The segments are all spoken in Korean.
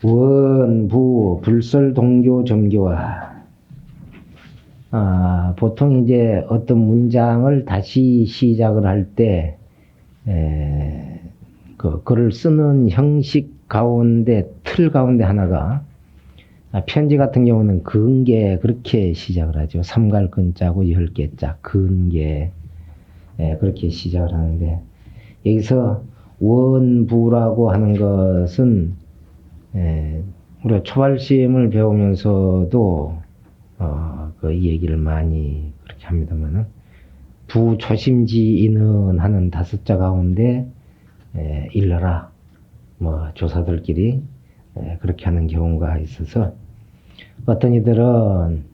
원부 불설동교 점교화. 보통 이제 어떤 문장을 다시 시작을 할 때, 글을 쓰는 형식 가운데, 틀 가운데 하나가, 편지 같은 경우는 근개, 그렇게 시작을 하죠. 삼갈근자고 10개자, 근개. 그렇게 시작을 하는데, 여기서 원부라고 하는 것은, 우리가 초발심을 배우면서도 이 얘기를 많이 그렇게 합니다만은 부초심지인은 하는 5자 가운데 일러라 뭐 조사들끼리 그렇게 하는 경우가 있어서 어떤 이들은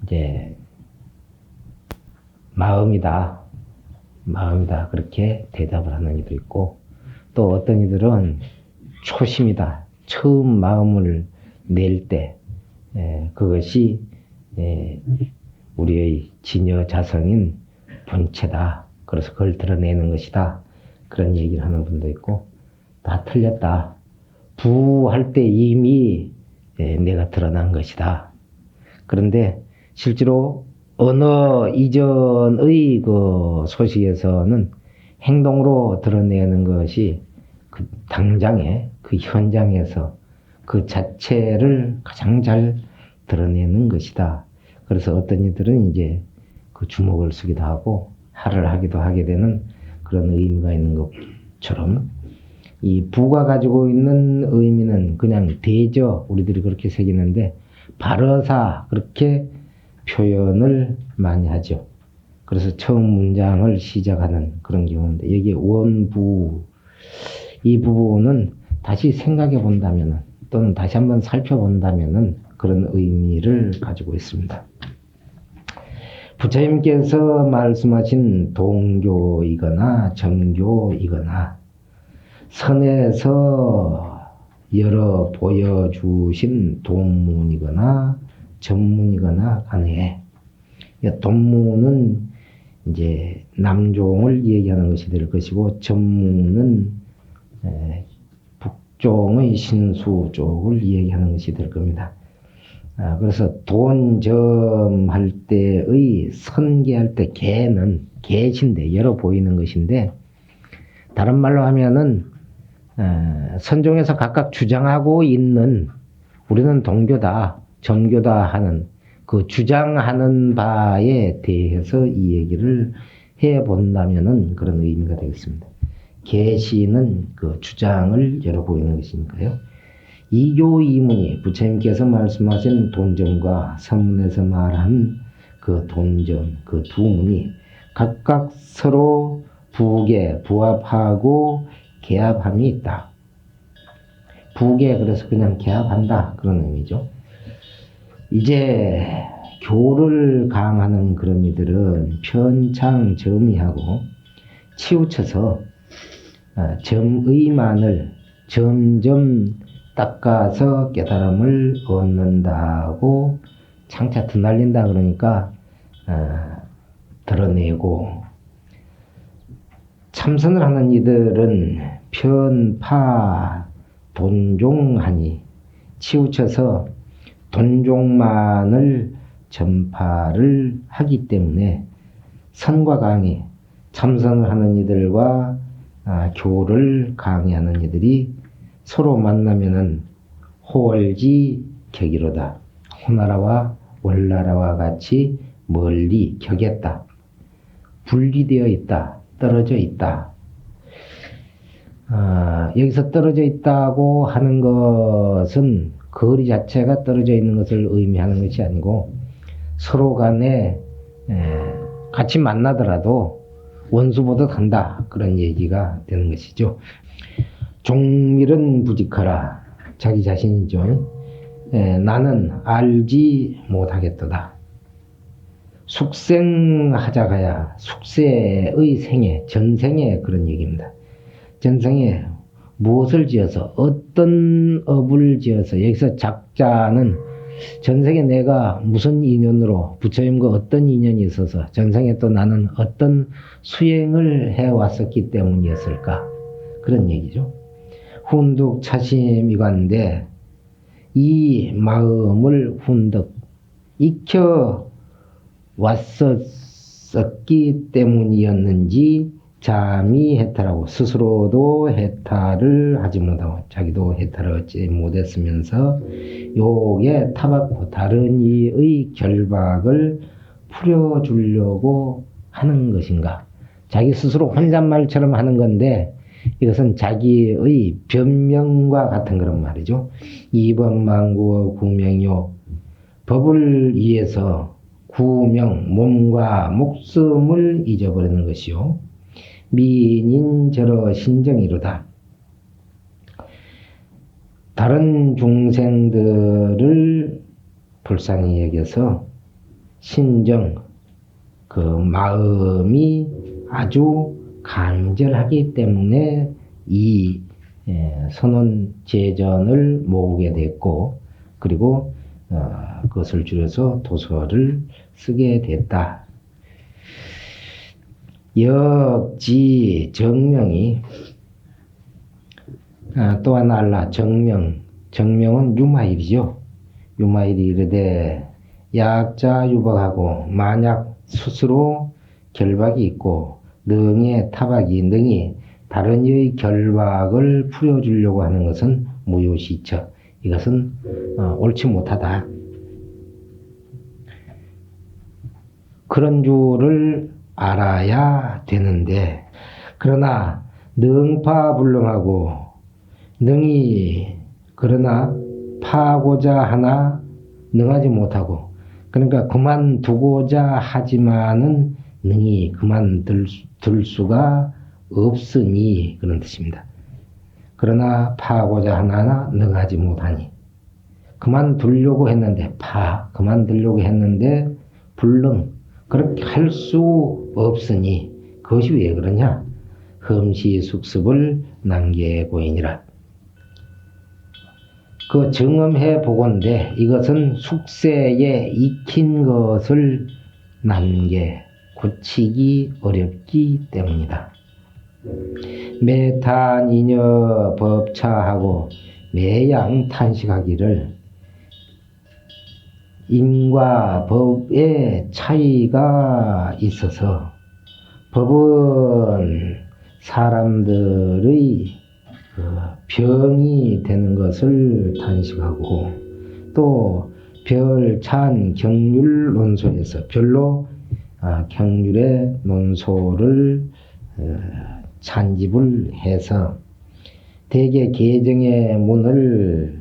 이제 마음이다 그렇게 대답을 하는 이도 있고 또 어떤 이들은 초심이다 처음 마음을 낼 때 그것이 우리의 진여 자성인 본체다. 그래서 그걸 드러내는 것이다. 그런 얘기를 하는 분도 있고 다 틀렸다. 부할 때 이미 내가 드러난 것이다. 그런데 실제로 언어 이전의 그 소식에서는 행동으로 드러내는 것이 그 당장에 그 현장에서 그 자체를 가장 잘 드러내는 것이다. 그래서 어떤 이들은 이제 그 주먹을 쓰기도 하고 할을 하기도 하게 되는 그런 의미가 있는 것처럼 이 부가 가지고 있는 의미는 그냥 대저 우리들이 그렇게 새기는데 발어사 그렇게 표현을 많이 하죠. 그래서 처음 문장을 시작하는 그런 경우인데 여기 원부 이 부분은 다시 생각해 본다면은 또는 다시 한번 살펴본다면은 그런 의미를 가지고 있습니다. 부처님께서 말씀하신 동교이거나 정교이거나 선에서 열어 보여주신 동문이거나 전문이거나 간에 동문은 이제 남종을 얘기하는 것이 될 것이고 전문은 북종의 신수 쪽을 얘기하는 것이 될 겁니다. 그래서 돈점할 때의 선계할 때 개는 개신데 열어 보이는 것인데 다른 말로 하면은 선종에서 각각 주장하고 있는 우리는 동교다 점교다 하는 그 주장하는 바에 대해서 이 얘기를 해 본다면은 그런 의미가 되겠습니다. 계시는 그 주장을 열어 보이는 것이니까요. 이교이문이 부처님께서 말씀하신 돈점과 선문에서 말한 그 돈점, 그 두 문이 각각 서로 부계, 부합하고 개합함이 있다. 부계, 그래서 그냥 개합한다. 그런 의미죠. 이제 교를 강하는 그런 이들은 편창점이하고 치우쳐서 점의만을 점점 닦아서 깨달음을 얻는다고 창차 드날린다 그러니까 드러내고 참선을 하는 이들은 편파 돈종하니 치우쳐서 돈종만을 전파를 하기 때문에 선과 강의 참선을 하는 이들과 교를 강의하는 이들이 서로 만나면은 호월지 격이로다. 호나라와 월나라와 같이 멀리 격했다. 분리되어 있다. 떨어져 있다. 여기서 떨어져 있다고 하는 것은 거리 자체가 떨어져 있는 것을 의미하는 것이 아니고 서로 간에 같이 만나더라도 원수보듯 한다. 그런 얘기가 되는 것이죠. 종밀은 부직하라. 자기 자신이죠. 나는 알지 못하겠도다. 숙생하자가야 숙세의 생애, 전생에 그런 얘기입니다. 전생에 무엇을 지어서 어떤 업을 지어서 여기서 작자는 전생에 내가 무슨 인연으로 부처님과 어떤 인연이 있어서 전생에 또 나는 어떤 수행을 해왔었기 때문이었을까 그런 얘기죠. 훈득 차심이관데 이 마음을 훈득 익혀 왔었기 때문이었는지 잠이 해탈하고 스스로도 해탈을 하지 못하고 자기도 해탈을 얻지 못했으면서 요게 타박고 다른 이의 결박을 풀어주려고 하는 것인가. 자기 스스로 혼잣말처럼 하는 건데 이것은 자기의 변명과 같은 그런 말이죠. 이법망구어 구명요. 법을 위해서 구명, 몸과 목숨을 잊어버리는 것이요. 미인인 저러 신정이로다. 다른 중생들을 불쌍히 여겨서 신정, 그 마음이 아주 간절하기 때문에 이 선원제전을 모으게 됐고, 그리고 그것을 줄여서 도서를 쓰게 됐다. 역지 정명이 또 하나 알라. 정명은 유마일이죠. 유마일이 이르되 약자 유박하고 만약 스스로 결박이 있고 능의 타박이 능히 다른 이의 결박을 풀어주려고 하는 것은 무효시처. 이것은 옳지 못하다. 그런 줄을 알아야 되는데, 그러나 능파불능하고 능히 그러나 파고자 하나 능하지 못하고, 그러니까 그만두고자 하지만은 능히 그만둘 수가 없으니 그런 뜻입니다. 그러나 파고자 하나 능하지 못하니, 그만두려고 했는데 그만두려고 했는데 불능, 그렇게 할 수 없으니. 그것이 왜 그러냐? 흠시숙습을 남겨보이니라. 그 증음해 보건대 이것은 숙세에 익힌 것을 남게 고치기 어렵기 때문이다. 매탄이녀 법차하고 매양 탄식하기를 인과 법의 차이가 있어서 법은 사람들의 병이 되는 것을 탄식하고 또 별찬 경률 논소에서 별로 경률의 논소를 찬집을 해서 대개 개정의 문을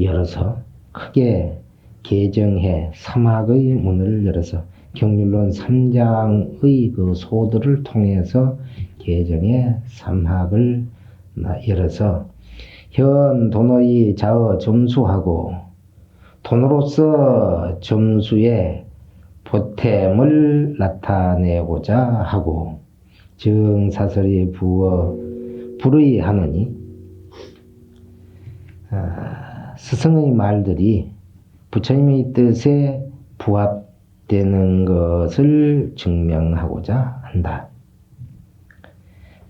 열어서 크게 개정해 삼학의 문을 열어서 경률론 3장의 그 소들을 통해서 개정해 삼학을 열어서 현 돈의 자어 점수하고 돈으로서 점수의 보탬을 나타내고자 하고 정사설의 불의하느니 스승의 말들이 부처님의 뜻에 부합되는 것을 증명하고자 한다.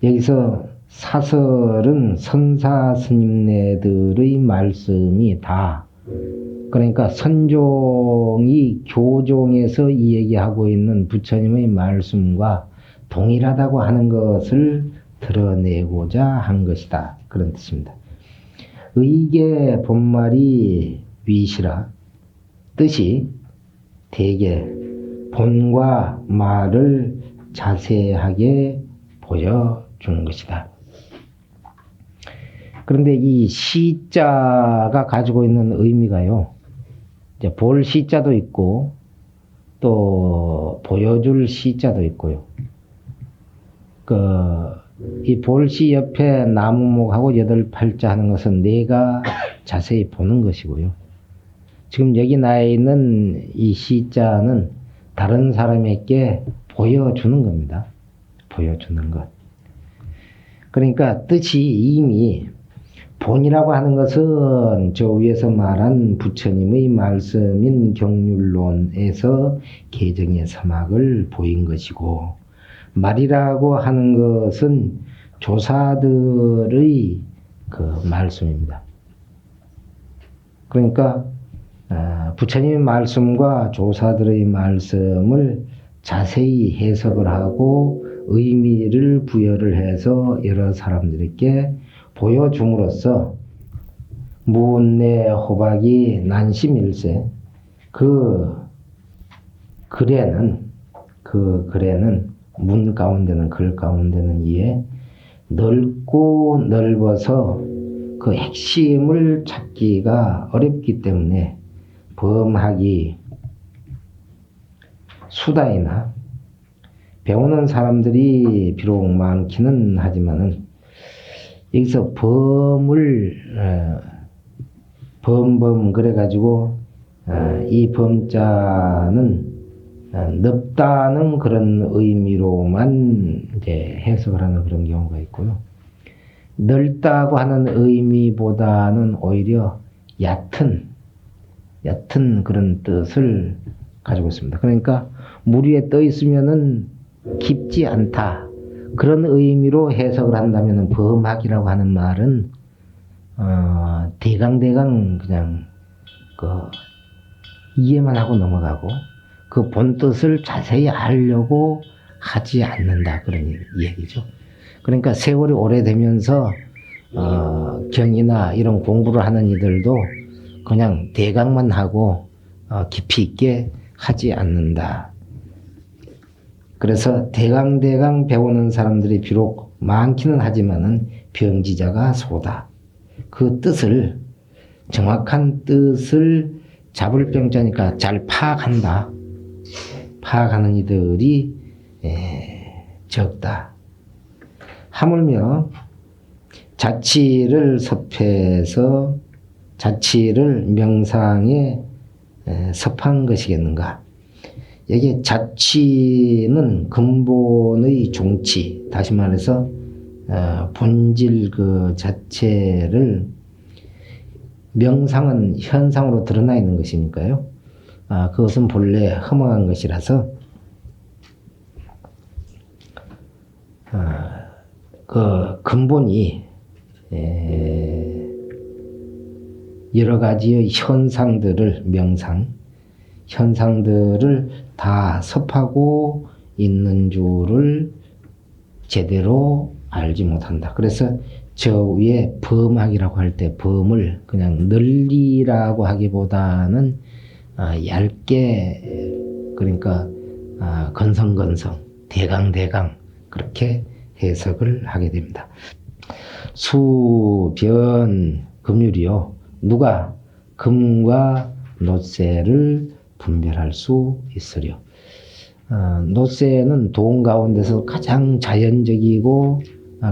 여기서 사설은 선사 스님네들의 말씀이 다, 그러니까 선종이 교종에서 이 얘기하고 있는 부처님의 말씀과 동일하다고 하는 것을 드러내고자 한 것이다. 그런 뜻입니다. 의계 본말이 위시라. 뜻이 대개 본과 말을 자세하게 보여주는 것이다. 그런데 이 시자가 가지고 있는 의미가요, 이제 볼 시자도 있고 또 보여줄 시자도 있고요. 이 볼시 옆에 나무목하고 여덟 팔자 하는 것은 내가 자세히 보는 것이고요. 지금 여기 나 있는 이 시자는 다른 사람에게 보여주는 겁니다. 보여주는 것. 그러니까 뜻이 이미 본이라고 하는 것은 저 위에서 말한 부처님의 말씀인 경률론에서 개정의 사막을 보인 것이고, 말이라고 하는 것은 조사들의 그 말씀입니다. 그러니까 부처님의 말씀과 조사들의 말씀을 자세히 해석을 하고 의미를 부여를 해서 여러 사람들에게 보여줌으로써 문내 호박이 난심일세 그 글에는 문 가운데는 글 가운데는 이에 넓고 넓어서 그 핵심을 찾기가 어렵기 때문에 범학이 수다이나 배우는 사람들이 비록 많기는 하지만은 여기서 범을 그래가지고 이 범자는 넓다는 그런 의미로만 이제 해석을 하는 그런 경우가 있고요. 넓다고 하는 의미보다는 오히려 얕은 그런 뜻을 가지고 있습니다. 그러니까 물 위에 떠 있으면은 깊지 않다. 그런 의미로 해석을 한다면은 범학이라고 하는 말은 대강 그냥 이해만 하고 넘어가고 그 본 뜻을 자세히 알려고 하지 않는다. 그런 얘기죠. 그러니까 세월이 오래되면서 경이나 이런 공부를 하는 이들도 그냥 대강만 하고 깊이 있게 하지 않는다. 그래서 대강 배우는 사람들이 비록 많기는 하지만은 병지자가 소다. 그 뜻을 정확한 뜻을 잡을 병자니까 잘 파악한다. 파악하는 이들이 적다. 하물며 자치를 섭해서 자치를 명상에 섭한 것이겠는가? 여기 자치는 근본의 종치, 다시 말해서 본질 그 자체를 명상은 현상으로 드러나 있는 것이니까요. 그것은 본래 허망한 것이라서 그 근본이 여러 가지의 현상들을 현상들을 다 섭하고 있는 줄을 제대로 알지 못한다. 그래서 저 위에 범학이라고 할 때 범을 그냥 널리라고 하기보다는 얇게 그러니까 건성건성 대강 그렇게 해석을 하게 됩니다. 수변 금률이요. 누가 금과 놋새를 분별할 수 있으려. 놋새는 동 가운데서 가장 자연적이고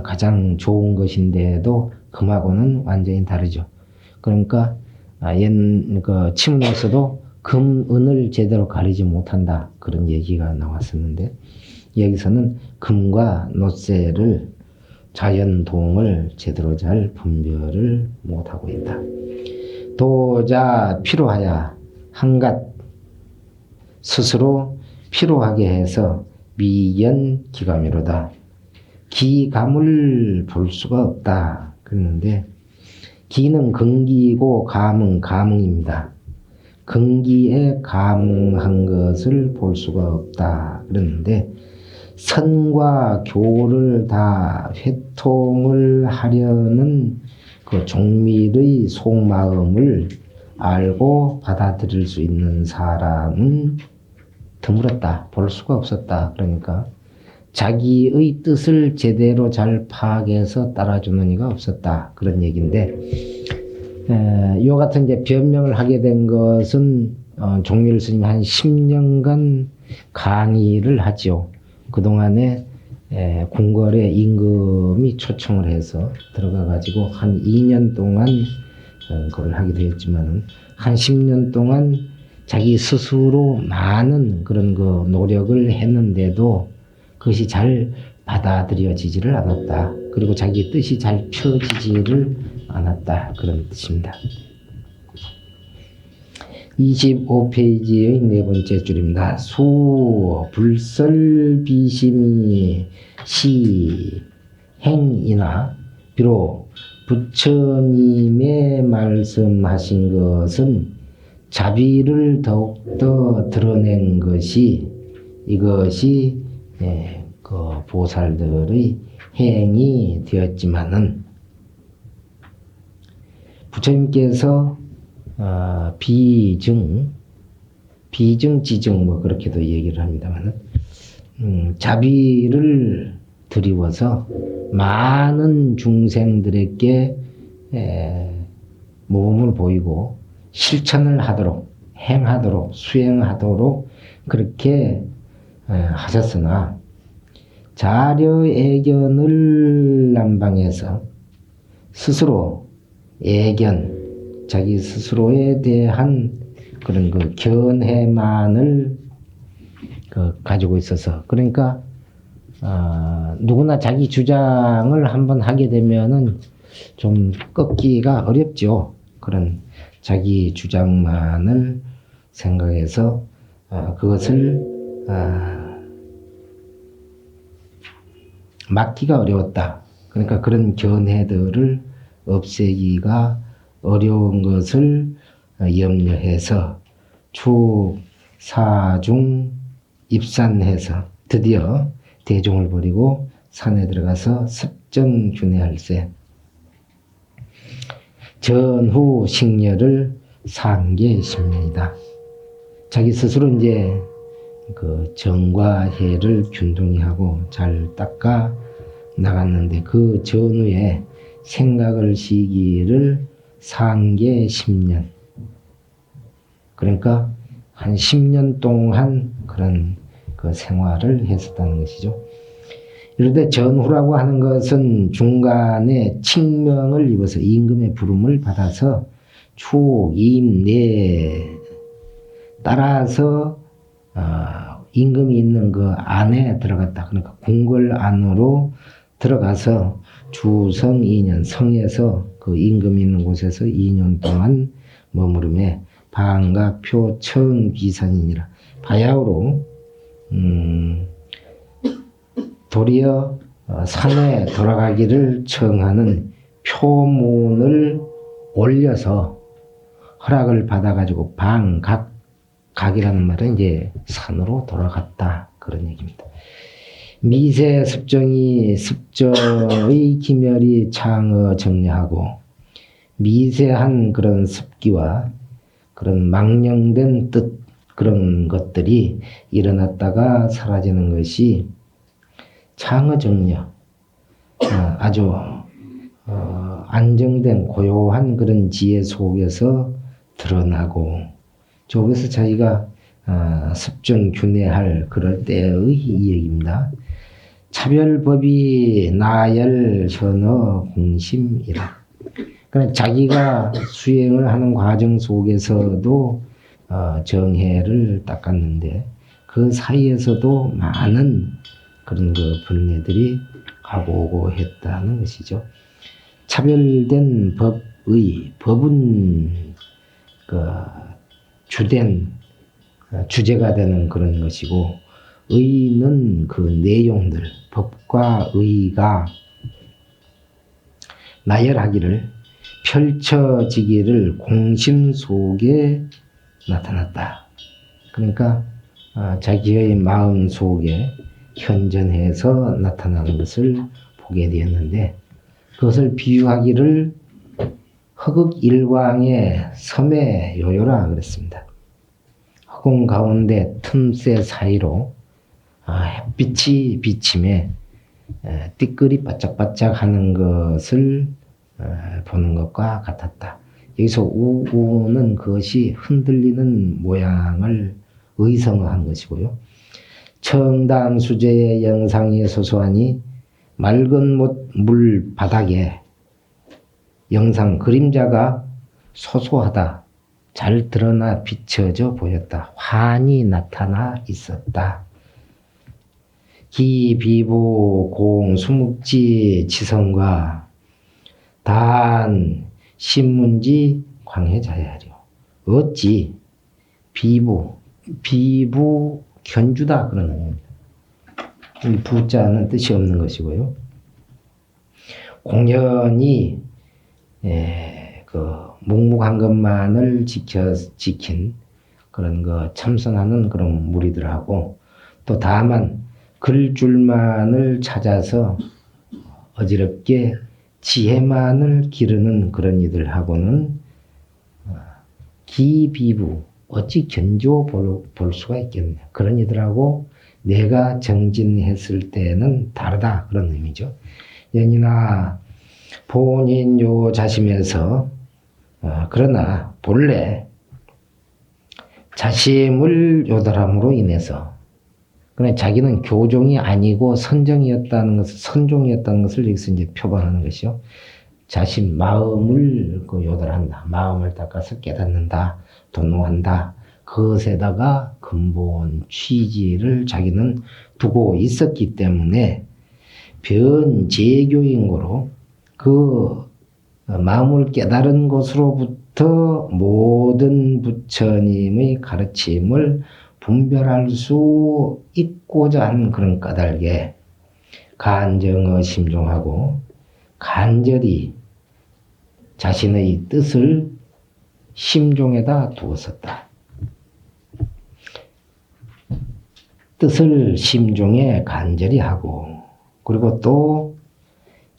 가장 좋은 것인데도 금하고는 완전히 다르죠. 그러니까 치문에서도 금, 은을 제대로 가리지 못한다. 그런 얘기가 나왔었는데 여기서는 금과 놋새를 자연동을 제대로 잘 분별을 못하고 있다. 도자 피로하야 한갓 스스로 피로하게 해서 미연 기감이로다. 기감을 볼 수가 없다. 그러는데 기는 근기이고 감은 감응입니다. 근기에 감응한 것을 볼 수가 없다. 그러는데 선과 교를 다 회통을 하려는 그 종밀의 속마음을 알고 받아들일 수 있는 사람은 드물었다. 볼 수가 없었다. 그러니까 자기의 뜻을 제대로 잘 파악해서 따라주는 이가 없었다. 그런 얘기인데 요 같은 이제 변명을 하게 된 것은 종밀 스님이 한 10년간 강의를 하죠. 그동안에 궁궐에 임금이 초청을 해서 들어가 가지고 한 2년 동안 그걸 하게 되었지만 한 10년 동안 자기 스스로 많은 그런 그 노력을 했는데도 그것이 잘 받아들여지지를 않았다. 그리고 자기 뜻이 잘 펴지지를 않았다. 그런 뜻입니다. 25페이지의 네 번째 줄입니다. 수 불설비심이 시행이나 비록 부처님의 말씀하신 것은 자비를 더욱더 드러낸 것이 이것이 그 보살들의 행이 되었지만은 부처님께서 비증, 지증 뭐 그렇게도 얘기를 합니다만은 자비를 드리워서 많은 중생들에게 모범을 보이고 실천을 하도록 행하도록 수행하도록 그렇게 하셨으나 자려애견을 남방해서 스스로 애견 자기 스스로에 대한 그런 그 견해만을 가지고 있어서 그러니까 누구나 자기 주장을 한번 하게 되면은 좀 꺾기가 어렵죠. 그런 자기 주장만을 생각해서 그것을 막기가 어려웠다. 그러니까 그런 견해들을 없애기가 어려운 것을 염려해서 축사중 입산해서 드디어 대종을 버리고 산에 들어가서 습정균회할세 전후 식려를 상계 10년이다. 자기 스스로 이제 그 정과 해를 균등히 하고 잘 닦아 나갔는데 그 전후에 생각을 시기를 상계 10년. 그러니까 한 10년 동안 그런 그 생활을 했었다는 것이죠. 이런데 전후라고 하는 것은 중간에 칙명을 입어서 임금의 부름을 받아서 축, 임, 내 따라서 임금이 있는 그 안에 들어갔다. 그러니까 궁궐 안으로 들어가서 주성 2년 성에서 그 임금이 있는 곳에서 2년 동안 머무름에 방각 표청 비산이니라. 바야흐로 도리어 산에 돌아가기를 청하는 표문을 올려서 허락을 받아가지고 각이라는 말은 이제 산으로 돌아갔다 그런 얘기입니다. 미세 습정의 기멸이 창어 정려하고 미세한 그런 습기와 그런 망령된 뜻 그런 것들이 일어났다가 사라지는 것이 창어 정려 아주 안정된 고요한 그런 지혜 속에서 드러나고 저기서 자기가 습정균회할 그럴 때의 이 얘기입니다. 차별법이 나열 현어 공심이라. 그러니까 자기가 수행을 하는 과정 속에서도 정해를 닦았는데 그 사이에서도 많은 그런 그 분례들이 가고 오고 했다는 것이죠. 차별된 법은 그 주된 주제가 되는 그런 것이고 의는 그 내용들 법과 의가 나열하기를 펼쳐지기를 공심 속에 나타났다. 그러니까 자기의 마음 속에 현전해서 나타나는 것을 보게 되었는데 그것을 비유하기를 허극일광의 섬의 요요라 그랬습니다. 허공 가운데 틈새 사이로 햇빛이 비침에 띠끌이 바짝바짝 하는 것을 보는 것과 같았다. 여기서 우는 그것이 흔들리는 모양을 의성한 것이고요. 청담 수제의 영상이 소소하니 맑은 물 바닥에 영상 그림자가 소소하다. 잘 드러나 비춰져 보였다. 환히 나타나 있었다. 기, 비부, 공, 수묵지, 지성과 단, 신문지, 광해자야려. 어찌, 비부, 견주다 그러는 겁니다. 부자는 뜻이 없는 것이고요. 공연히 그 묵묵한 것만을 지킨 그런 거 참선하는 그런 무리들하고 또 다만 글줄만을 찾아서 어지럽게 지혜만을 기르는 그런 이들하고는 기비부 어찌 견조 볼 수가 있겠냐. 그런 이들하고 내가 정진했을 때는 다르다 그런 의미죠. 연이나 본인 요 자심에서 그러나 본래 자심을 요달함으로 인해서 그냥 자기는 교종이 아니고 선종이었다는 것을 여기서 이제 표방하는 것이요. 자신 마음을 요달한다. 마음을 닦아서 깨닫는다. 도노한다. 그것에다가 근본 취지를 자기는 두고 있었기 때문에 변제교인고로 그 마음을 깨달은 것으로부터 모든 부처님의 가르침을 분별할 수 있고자 한 그런 까닭에 간정어 심종하고 간절히 자신의 뜻을 심종에다 두었었다. 뜻을 심종에 간절히 하고 그리고 또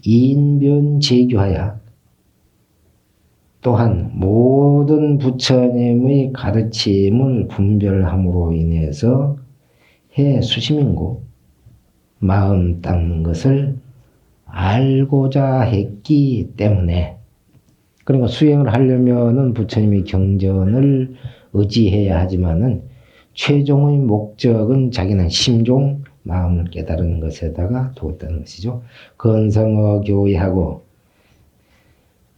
인변제교하여 또한 모든 부처님의 가르침을 분별함으로 인해서 수심인고 마음 닦는 것을 알고자 했기 때문에 그러니까 수행을 하려면은 부처님의 경전을 의지해야 하지만은 최종의 목적은 자기는 심종 마음을 깨달은 것에다가 두었다는 것이죠. 건성어 교의하고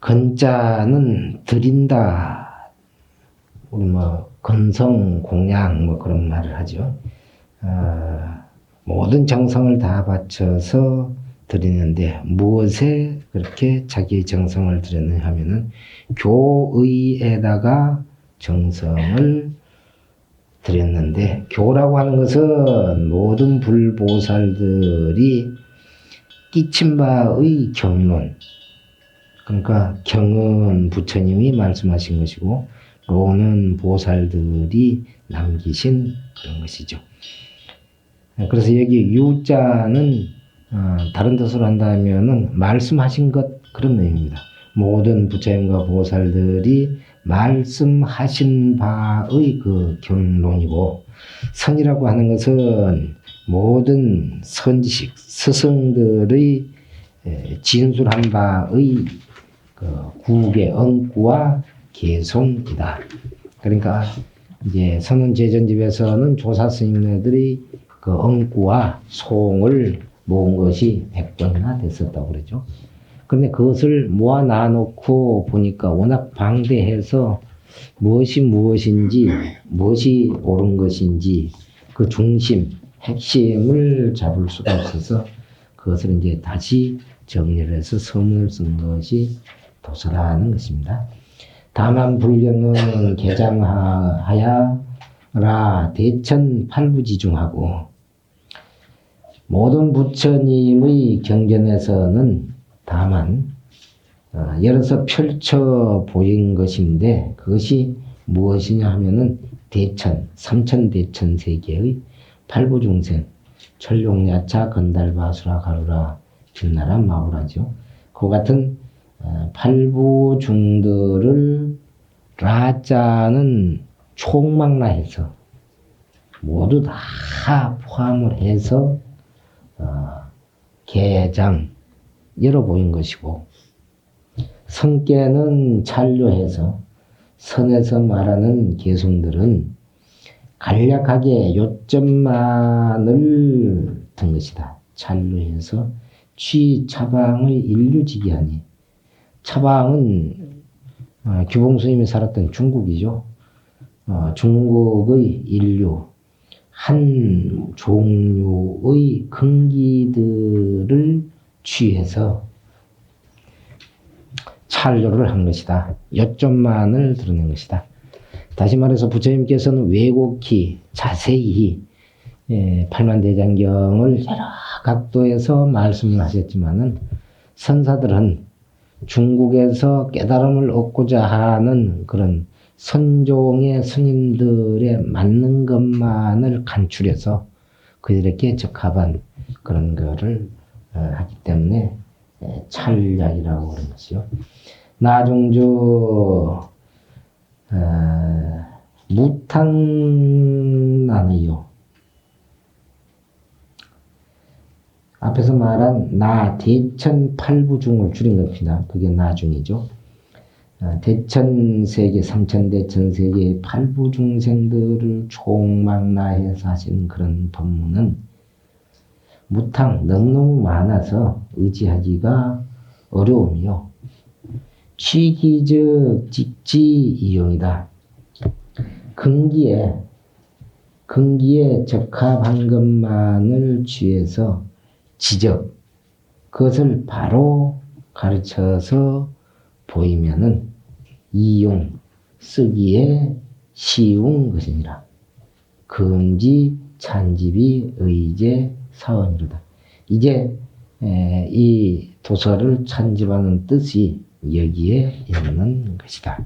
건자는 드린다. 우리 건성 공양 그런 말을 하죠. 모든 정성을 다 바쳐서 드리는데 무엇에 그렇게 자기의 정성을 드렸느냐 하면은 교의에다가 정성을 드렸는데 교라고 하는 것은 모든 불보살들이 끼친 바의 경론 그러니까 경은 부처님이 말씀하신 것이고 로는 보살들이 남기신 그런 것이죠. 그래서 여기 유자는 다른 뜻으로 한다면은 말씀하신 것 그런 의미입니다. 모든 부처님과 보살들이 말씀하신 바의 그 경론이고 선이라고 하는 것은 모든 선지식 스승들의 진술한 바의 그 구계 엉구와 개송이다. 그러니까 이제 선언제전집에서는 조사 스님네들이 그 엉구와 송을 모은 것이 100번이나 됐었다고 그러죠. 그런데 그것을 모아 놓고 보니까 워낙 방대해서 무엇이 무엇인지, 무엇이 옳은 것인지 그 중심, 핵심을 잡을 수가 없어서 그것을 이제 다시 정리를 해서 서문을 쓴 것이 도서라는 것입니다. 다만 불경은 개장하야라 대천 팔부지중하고 모든 부처님의 경전에서는 다만 열어서 펼쳐 보인 것인데 그것이 무엇이냐 하면은 대천, 삼천대천 세계의 팔부중생, 철룡야차, 건달바수라, 가루라, 진나라, 마우라죠. 그 같은 팔부중들을 라자는 총망라해서 모두 다 포함을 해서 개장 열어 보인 것이고 성께는 찬료해서 선에서 말하는 개성들은 간략하게 요점만을 든 것이다. 찬료해서 차방의 인류지기하니 차방은 규봉스님이 살았던 중국이죠. 중국의 인류 한 종류의 근기들을 취해서 찬료를 한 것이다. 요점만을 드러낸 것이다. 다시 말해서 부처님께서는 왜곡히 자세히 팔만대장경을 여러 각도에서 말씀을 하셨지만은 선사들은 중국에서 깨달음을 얻고자 하는 그런 선종의 스님들에 맞는 것만을 간추려서 그들에게 적합한 그런 거를 하기 때문에 찰약이라고 그런 것이요. 나중주 무탄나니요. 앞에서 말한 나 대천 팔부중을 줄인 겁니다. 그게 나중이죠. 대천세계, 삼천대천세계의 팔부중생들을 총망라해서 하신 그런 법문은 무탕, 너무너무 많아서 의지하기가 어려우며 취기적 직지이용이다. 근기에 적합한 것만을 취해서 지적, 그것을 바로 가르쳐서 보이면은 이용, 쓰기에 쉬운 것이니라. 금지, 찬집이 의제, 사원이로다. 이제 이 도서를 찬집하는 뜻이 여기에 있는 것이다.